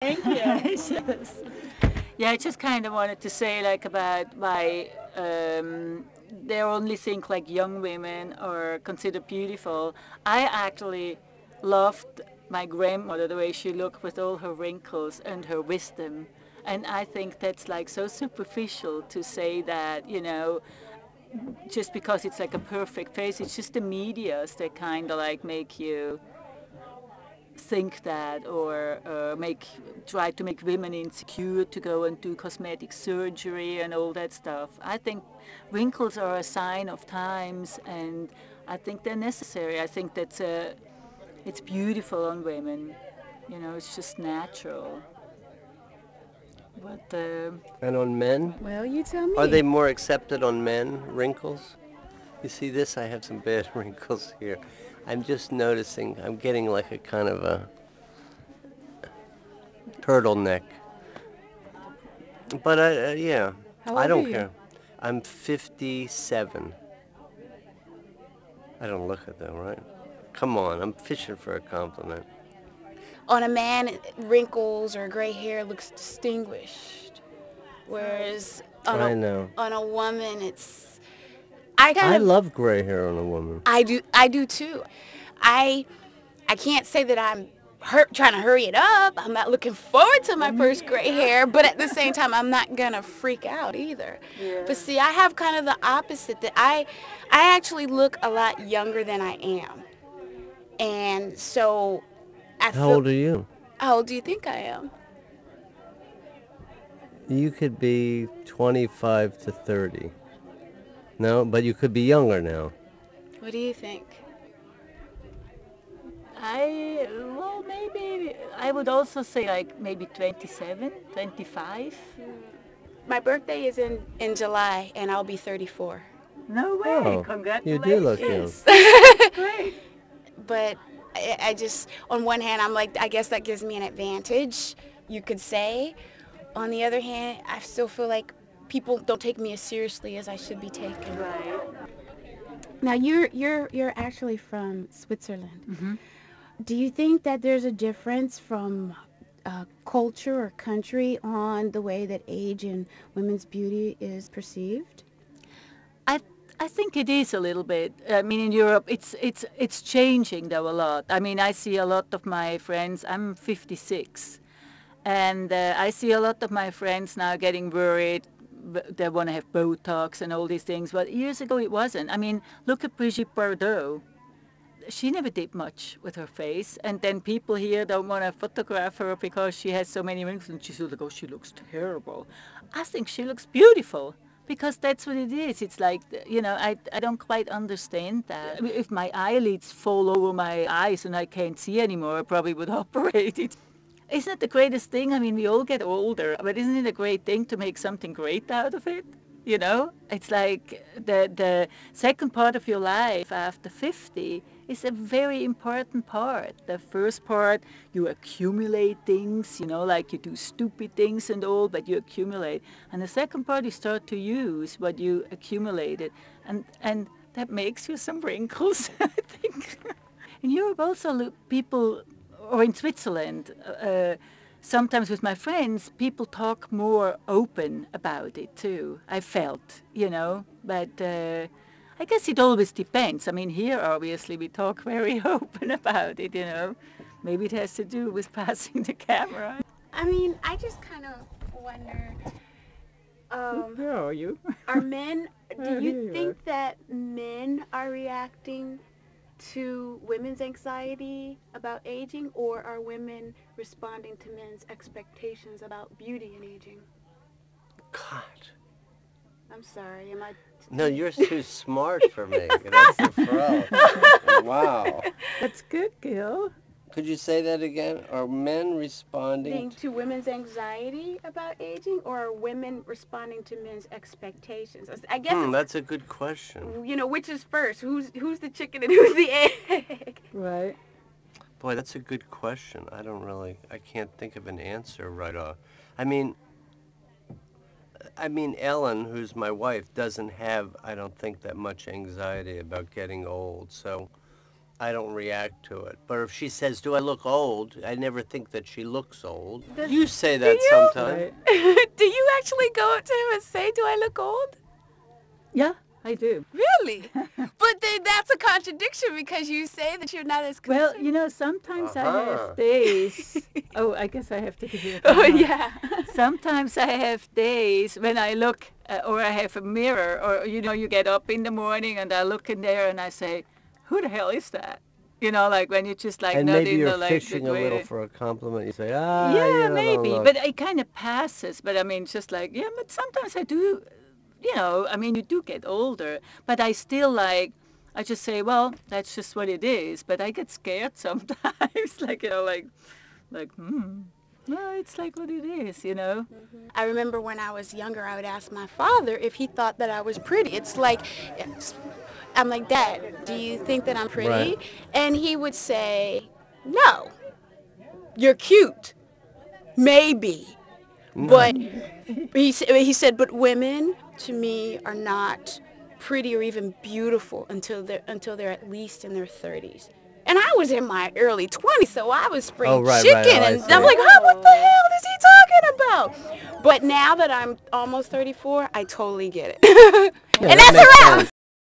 Thank you. Yes. Yeah, I just kind of wanted to say like about why they only think like young women are considered beautiful. I actually loved my grandmother, the way she looked with all her wrinkles and her wisdom. And I think that's like so superficial to say that, just because it's like a perfect face, it's just the medias that kind of like make you think that or try to make women insecure to go and do cosmetic surgery and all that stuff. I think wrinkles are a sign of times, and I think they're necessary. I think it's beautiful on women. It's just natural. But And on men? Well, you tell Are me. they more accepted on men, wrinkles? You see this? I have some bad wrinkles here. I'm just noticing I'm getting like a kind of a turtleneck. But yeah, How I old are don't you? care. I'm 57. I don't look at them, right? Come on, I'm fishing for a compliment. On a man, wrinkles or gray hair looks distinguished, whereas I know. on a woman, it's I kind I of love gray hair on a woman. I do too. I I can't say that I'm trying to hurry it up. I'm not looking forward to my first gray hair, but at the same time, I'm not gonna freak out either. yeah. But see, I have kind of the opposite. That I actually look a lot younger than I am, and so I How feel. old are you? How old do you think I am? You could be 25 to 30. No, but you could be younger now. What do you think? Well, maybe I would also say like maybe 27, 25. My birthday is in July, and I'll be 34. No way! Oh, you do look young. Congratulations! Yes. That's great. But I just, on one hand, I'm like, I guess that gives me an advantage, you could say. On the other hand, I still feel like people don't take me as seriously as I should be taken. Right. Now you're actually from Switzerland. Mm-hmm. Do you think that there's a difference from culture or country on the way that age and women's beauty is perceived? I I think it is a little bit. I mean, in Europe, it's changing though a lot. I mean, I see a lot of my friends. I'm 56, and I see a lot of my friends now getting worried. They want to have Botox and all these things. But years ago, it wasn't. I mean, look at Brigitte Bardot. She never did much with her face, and then people here don't want to photograph her because she has so many wrinkles, and she's like, oh, she looks terrible. I think she looks beautiful because that's what it is. It's like, I don't quite understand that. I mean, if my eyelids fall over my eyes and I can't see anymore, I probably would operate it. Isn't it the greatest thing? I mean, we all get older, but isn't it a great thing to make something great out of it? It's like the second part of your life after 50 is a very important part. The first part, you accumulate things, like you do stupid things and all, but you accumulate. And the second part, you start to use what you accumulated. And that makes you some wrinkles, I think. In Europe also, people, or in Switzerland, sometimes with my friends, people talk more open about it too. I felt, but I guess it always depends. I mean, here obviously we talk very open about it. Maybe it has to do with passing the camera. I mean, I just kind of wonder, Where are you? are men, do Oh, here you you are. think that men are reacting to women's anxiety about aging, or are women responding to men's expectations about beauty and aging? God. I'm sorry, am I... No, you're too smart for me. That's the pro. Wow. That's good, Gil. Could you say that again? Are men responding? To women's anxiety about aging, or are women responding to men's expectations? I guess it's, That's a good question. which is first? Who's the chicken and who's the egg? Right. Boy, that's a good question. I can't think of an answer right off. I mean, Ellen, who's my wife, doesn't have, I don't think, that much anxiety about getting old. So I don't react to it. But if she says, "Do I look old?" I never think that she looks old. You say that you? sometimes. Do you actually go up to him and say, "Do I look old?" Yeah, I do. Really? But then that's a contradiction because you say that you're not as Well, concerned. you know, sometimes I Uh-huh. have days. Oh, I guess I have to give you a Oh, time. yeah. Sometimes I have days when I look, or I have a mirror, or you know, you get up in the morning and I look in there and I say, "Who the hell is that?" You know, like when you just like And not maybe in you're the like fishing the a little way. for a compliment. You say, Yeah, don't maybe, look." but it kind of passes. But I mean, just like yeah, but sometimes I do. You know, I mean, you do get older, but I still like. I just say, well, that's just what it is. But I get scared sometimes, like you know, like well, it's like what it is, you know. I remember when I was younger, I would ask my father if he thought that I was pretty. I'm like, Dad, do you think that I'm pretty? Right. And he would say, no, you're cute. Maybe. But he said, but women to me are not pretty or even beautiful until they're at least in their 30s. And I was in my early 20s, so I was spring Oh, right, chicken, right. Oh, I and see. I'm like, huh, what the hell is he talking about? But now that I'm almost 34, I totally get it. Yeah, And that that's a makes wrap. sense.